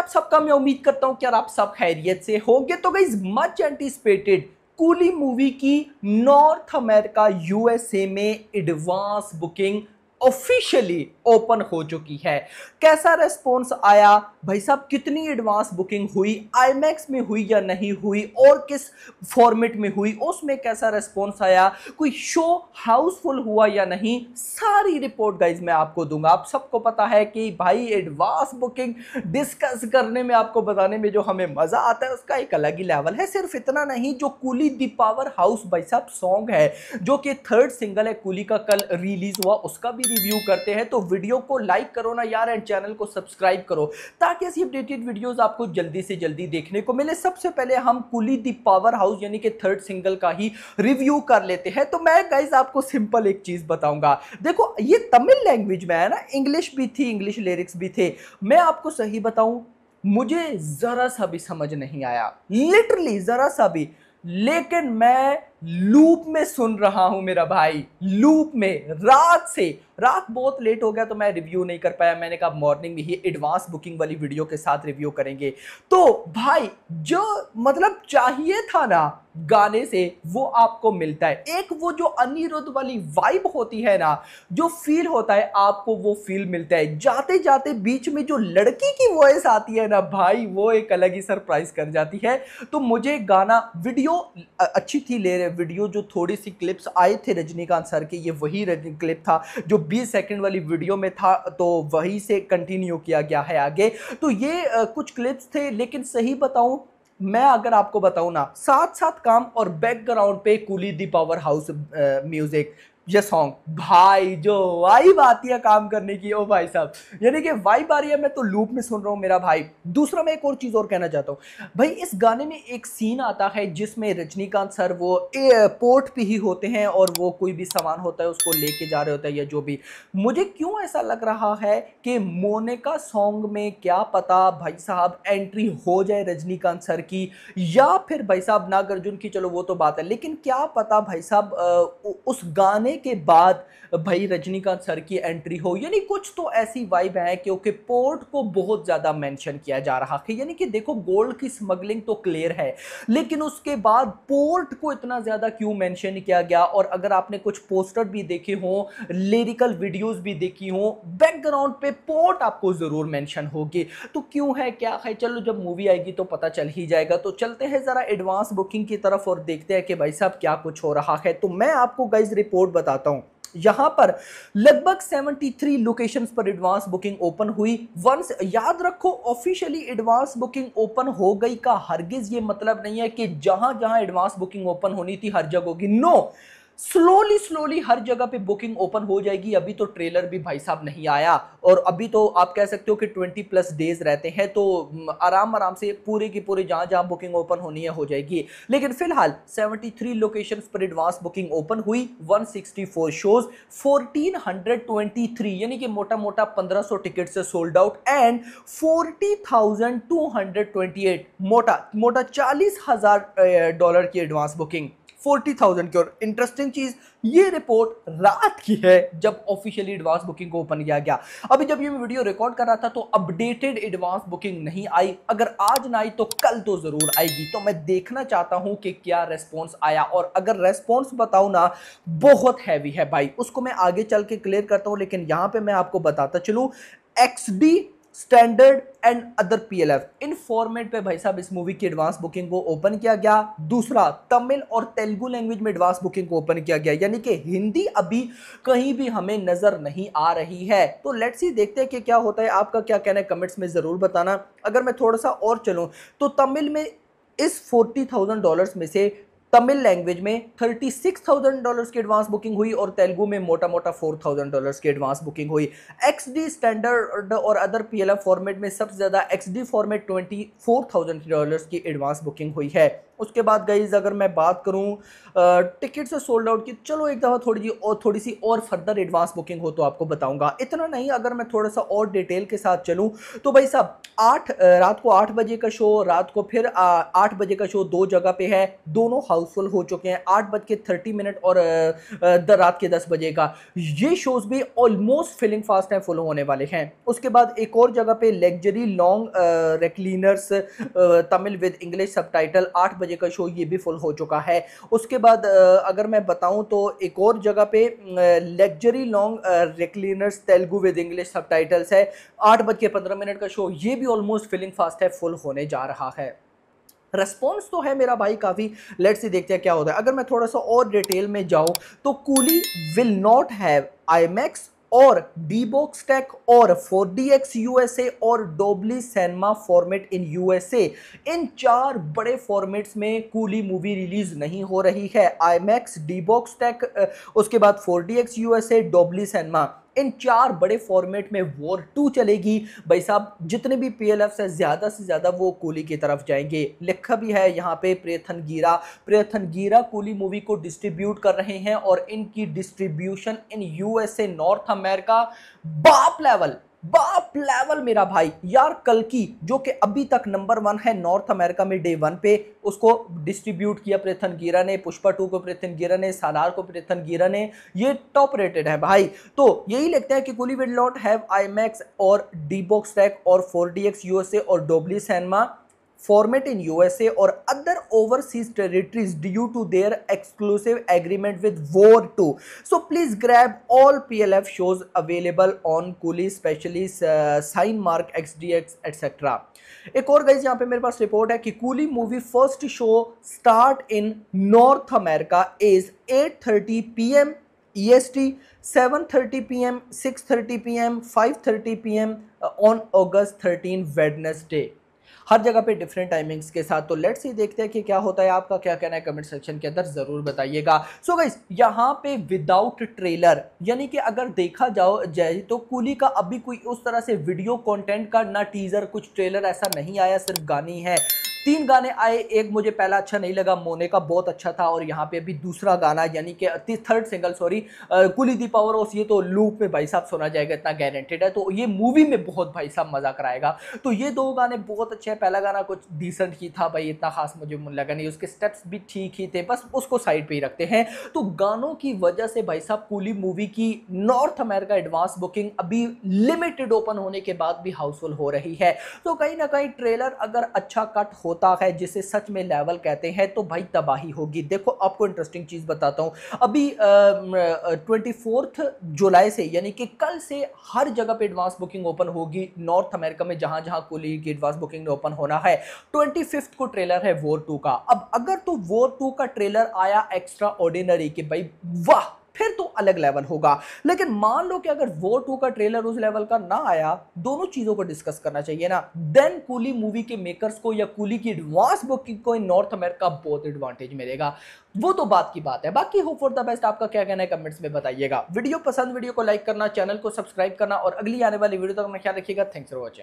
आप सबका मैं उम्मीद करता हूं कि यार आप सब खैरियत से होंगे। तो guys much anticipated coolie movie की नॉर्थ अमेरिका यूएसए में एडवांस बुकिंग ऑफिशियली ओपन हो चुकी है। कैसा रेस्पॉन्स आया भाई साहब, कितनी एडवांस बुकिंग हुई, आईमैक्स में हुई या नहीं हुई, और किस फॉर्मेट में हुई, उसमें कैसा रेस्पॉन्स आया, कोई शो हाउसफुल हुआ या नहीं, सारी रिपोर्ट गाइज मैं आपको दूंगा। आप सबको पता है कि भाई एडवांस बुकिंग डिस्कस करने में, आपको बताने में जो हमें मजा आता है उसका एक अलग ही लेवल है। सिर्फ इतना नहीं, जो कूली दी पावर हाउस भाई साहब सॉन्ग है जो कि थर्ड सिंगल है कूली का, कल रिलीज हुआ, उसका भी रिव्यू करते हैं। तो वीडियो को लाइक करो ना यार एंड चैनल को सब्सक्राइब करो ताकि ऐसी अपडेटेड वीडियोस आपको जल्दी से जल्दी देखने को मिले। सबसे पहले हम कूली दी पावर हाउस यानी कि थर्ड सिंगल का ही रिव्यू कर लेते हैं। तो मैं गाइस आपको सिंपल एक चीज बताऊंगा, देखो ये तमिल लैंग्वेज में है ना, इंग्लिश भी थी, इंग्लिश लिरिक्स भी थे। मैं आपको सही बताऊं, मुझे जरा सा भी समझ नहीं आया, लिटरली जरा सा भी। लेकिन मैं लूप में सुन रहा हूं मेरा भाई, लूप में रात से। रात बहुत लेट हो गया तो मैं रिव्यू नहीं कर पाया। मैंने कहा मॉर्निंग में ही एडवांस बुकिंग वाली वीडियो के साथ रिव्यू करेंगे। तो भाई जो मतलब चाहिए था ना गाने से वो आपको मिलता है। एक वो जो अनिरुद्ध वाली वाइब होती है ना, जो फील होता है आपको वो फील मिलता है। जाते जाते बीच में जो लड़की की वॉइस आती है ना भाई, वो एक अलग ही सरप्राइज कर जाती है। तो मुझे गाना, वीडियो अच्छी थी, ले रहे वीडियो जो थोड़ी सी क्लिप्स आए थे रजनीकांत सर के, ये वही क्लिप था जो 20 सेकंड वाली वीडियो में था, तो वही से कंटिन्यू किया गया है आगे। तो ये कुछ क्लिप्स थे, लेकिन सही बताऊं, मैं अगर आपको बताऊं ना, साथ साथ काम और बैकग्राउंड पे coolie the power house music, ये सॉन्ग भाई जो वाइब आती है काम करने की, ओ भाई साहब, यानी कि वाइब आ रही है, मैं तो लूप में सुन रहा हूं मेरा भाई। दूसरा मैं एक और चीज और कहना चाहता हूं भाई, इस गाने में एक सीन आता है जिसमें रजनीकांत सर वो एयरपोर्ट पे ही होते हैं और वो कोई भी सामान होता है उसको लेके जा रहे होते हैं या जो भी। मुझे क्यों ऐसा लग रहा है कि मोनिका सॉन्ग में क्या पता भाई साहब एंट्री हो जाए रजनीकांत सर की, या फिर भाई साहब नागार्जुन की, चलो वो तो बात है, लेकिन क्या पता भाई साहब उस गाने के बाद भाई रजनीकांत सर की एंट्री हो। यानी कुछ तो ऐसी वाइब है, क्योंकि पोर्ट को बहुत ज्यादा मेंशन किया जा रहा है। यानी कि देखो गोल्ड की स्मगलिंग तो क्लियर है, लेकिन उसके बाद पोर्ट को इतना ज्यादा क्यों मेंशन किया गया। और अगर आपने कुछ पोस्टर भी देखे हो, लिरिकल वीडियोस भी देखी हो, बैकग्राउंड पे पोर्ट आपको जरूर मेंशन होगी। तो क्यों है, क्या है, चलो जब मूवी आएगी तो पता चल ही जाएगा। तो चलते हैं जरा एडवांस बुकिंग की तरफ और देखते हैं कि भाई साहब क्या कुछ हो रहा है। तो मैं आपको गाइस रिपोर्ट बताता हूं, यहां पर लगभग 73 लोकेशंस पर एडवांस बुकिंग ओपन हुई। वंस याद रखो, ऑफिशियली एडवांस बुकिंग ओपन हो गई का हरगिज ये मतलब नहीं है कि जहां जहां एडवांस बुकिंग ओपन होनी थी हर जगह होगी। नो, स्लोली स्लोली हर जगह पे बुकिंग ओपन हो जाएगी। अभी तो ट्रेलर भी भाई साहब नहीं आया, और अभी तो आप कह सकते हो कि 20+ डेज रहते हैं, तो आराम आराम से पूरे की पूरे जहां जहां बुकिंग ओपन होनी है हो जाएगी। लेकिन फिलहाल 73 लोकेशंस पर एडवांस बुकिंग ओपन हुई, 164 शोज, 1423 यानी कि मोटा मोटा 1500 टिकट से सोल्ड आउट, एंड 40,228 मोटा मोटा $40,000 की एडवांस बुकिंग, 40,000 की। और इंटरेस्टिंग चीज, ये रिपोर्ट रात की है जब ऑफिशियली एडवांस बुकिंग को ओपन किया गया। अभी जब ये मैं वीडियो रिकॉर्ड कर रहा था तो अपडेटेड एडवांस बुकिंग नहीं आई। अगर आज ना आई तो कल तो जरूर आएगी। तो मैं देखना चाहता हूं कि क्या रेस्पॉन्स आया, और अगर रेस्पॉन्स बताऊं ना, बहुत हैवी है भाई, उसको मैं आगे चल के क्लियर करता हूं। लेकिन यहां पे मैं आपको बताता चलूं, XD, standard and other PLF, in format पे भाई साहब इस मूवी की एडवांस बुकिंग को ओपन किया गया। दूसरा, तमिल और तेलुगु लैंग्वेज में एडवांस बुकिंग को ओपन किया गया, यानी कि हिंदी अभी कहीं भी हमें नजर नहीं आ रही है। तो लेट्स सी, देखते हैं कि क्या होता है। आपका क्या कहना है कमेंट्स में जरूर बताना। अगर मैं थोड़ा सा और चलूं तो तमिल में इस $40,000 में से तमिल लैंग्वेज में $36,000 की एडवांस बुकिंग हुई, और तेलुगु में मोटा मोटा $4,000 की एडवांस बुकिंग हुई। XD, स्टैंडर्ड और अदर PLF फॉर्मेट में सबसे ज्यादा XD फॉर्मेट $24,000 की एडवांस बुकिंग हुई है। उसके बाद गाइज अगर मैं बात करूं टिकट से सोल्ड आउट की, चलो एक दफ़ा थोड़ी सी और फर्दर एडवांस बुकिंग हो तो आपको बताऊंगा। इतना नहीं, अगर मैं थोड़ा सा और डिटेल के साथ चलूं तो भाई साहब रात को 8 बजे का शो, रात को फिर 8 बजे का शो 2 जगह पे है, दोनों हाउसफुल हो चुके हैं। 8:30 और रात के 10 बजे का ये शोज भी ऑलमोस्ट फिलिंग फास्ट है, फुल होने वाले हैं। उसके बाद एक और जगह पे luxury long recliners Tamil with English subtitle 8 बजे का शो, ये भी फुल हो चुका है। उसके बाद अगर मैं बताऊं तो एक और जगह पे luxury long recliners Telugu with English subtitles है, 8:15 का शो, ये भी ऑलमोस्ट फिलिंग फास्ट है, फुल होने जा रहा है। रेस्पॉन्स तो है मेरा भाई काफ़ी, लेट्स सी देखते हैं क्या होता है। अगर मैं थोड़ा सा और डिटेल में जाऊं तो coolie will not have IMAX और डीबॉक्स टेक और 4DX यूएसए और डोबली सिनेमा फॉर्मेट इन यूएसए, इन 4 बड़े फॉर्मेट्स में कूली मूवी रिलीज नहीं हो रही है। आईमैक्स, डीबॉक्स टेक, उसके बाद 4DX यूएसए, डोबली सिनेमा, इन 4 बड़े फॉर्मेट में वॉर 2 चलेगी। भाई साहब जितने भी PLF है ज़्यादा से ज़्यादा वो कूली की तरफ जाएंगे। लिखा भी है यहाँ पे प्रियथन गीरा कूली मूवी को डिस्ट्रीब्यूट कर रहे हैं और इनकी distribution in USA north America बाप लेवल मेरा भाई यार। कल की जो कि अभी तक नंबर 1 है नॉर्थ अमेरिका में डे 1 पे, उसको डिस्ट्रीब्यूट किया प्रियथन गीरा ने, पुष्पा 2 को प्रियथन गीरा ने, सालार को प्रियथन गीरा ने, ये टॉप रेटेड है भाई। तो यही लगता है कि coolie will not have IMAX और डीबॉक्स टेक और 4DX यूएसए और डोबली cinema format in USA or other overseas territories due to their exclusive agreement with War 2. So please grab all PLF shows available on Kuli, especially Cinemark, XDX, etc. एक और guys यहाँ पे मेरे पास report है कि coolie movie first show start in north America is 8:30 PM EST, 7:30 PM, 6:30 PM, 5:30 PM on August 13 Wednesday। हर जगह पे different timings के साथ। तो लेट्स ही देखते हैं कि क्या होता है, आपका क्या कहना है कमेंट सेक्शन के अंदर जरूर बताइएगा। सो गाइस यहाँ पे विदाउट ट्रेलर, यानी कि अगर देखा जाए तो कूली का अभी कोई उस तरह से वीडियो कंटेंट का ना टीजर, कुछ ट्रेलर ऐसा नहीं आया, सिर्फ गाने ही है। 3 गाने आए, एक मुझे पहला अच्छा नहीं लगा, मोने का बहुत अच्छा था, और यहाँ पे अभी दूसरा गाना यानी कि third single sorry coolie the power of, ये तो लूप में भाई साहब सुना जाएगा, इतना गारंटेड है। तो ये मूवी में बहुत भाई साहब मजा कराएगा। तो ये 2 गाने बहुत अच्छे हैं। पहला गाना कुछ डिसेंट ही था भाई, इतना खास मुझे मन लगा नहीं, उसके स्टेप्स भी ठीक ही थे, बस उसको साइड पे ही रखते हैं। तो गानों की वजह से भाई साहब कूली मूवी की नॉर्थ अमेरिका एडवांस बुकिंग अभी लिमिटेड ओपन होने के बाद भी हाउसफुल हो रही है। तो कहीं ना कहीं ट्रेलर अगर अच्छा कट होता है, जिसे सच में लेवल कहते हैं, तो भाई तबाही होगी। देखो आपको इंटरेस्टिंग चीज बताता हूं, अभी 24 जुलाई से यानी कि कल से हर जगह पे एडवांस बुकिंग ओपन होगी नॉर्थ अमेरिका में, जहां जहां कूली की एडवांस बुकिंग ओपन होना है। 25 को ट्रेलर है वॉर 2 का। अब अगर तो वॉर 2 का ट्रेलर आया एक्स्ट्रा ऑर्डिनरी कि भाई वाह, फिर तो अलग लेवल होगा। लेकिन मान लो कि अगर वॉर 2 का ट्रेलर उस लेवल का ना आया, दोनों चीजों को डिस्कस करना चाहिए ना, देन कूली मूवी के मेकर्स को या कूली की एडवांस बुकिंग को इन नॉर्थ अमेरिका बहुत एडवांटेज मिलेगा। वो तो बात की बात है। बाकी होप फॉर द बेस्ट, आपका क्या कहना है कमेंट्स में बताइएगा। वीडियो पसंद, वीडियो को लाइक करना, चैनल को सब्सक्राइब करना और अगली आने वाली वीडियो तक अपना ख्याल रखिएगा। Thanks for watching.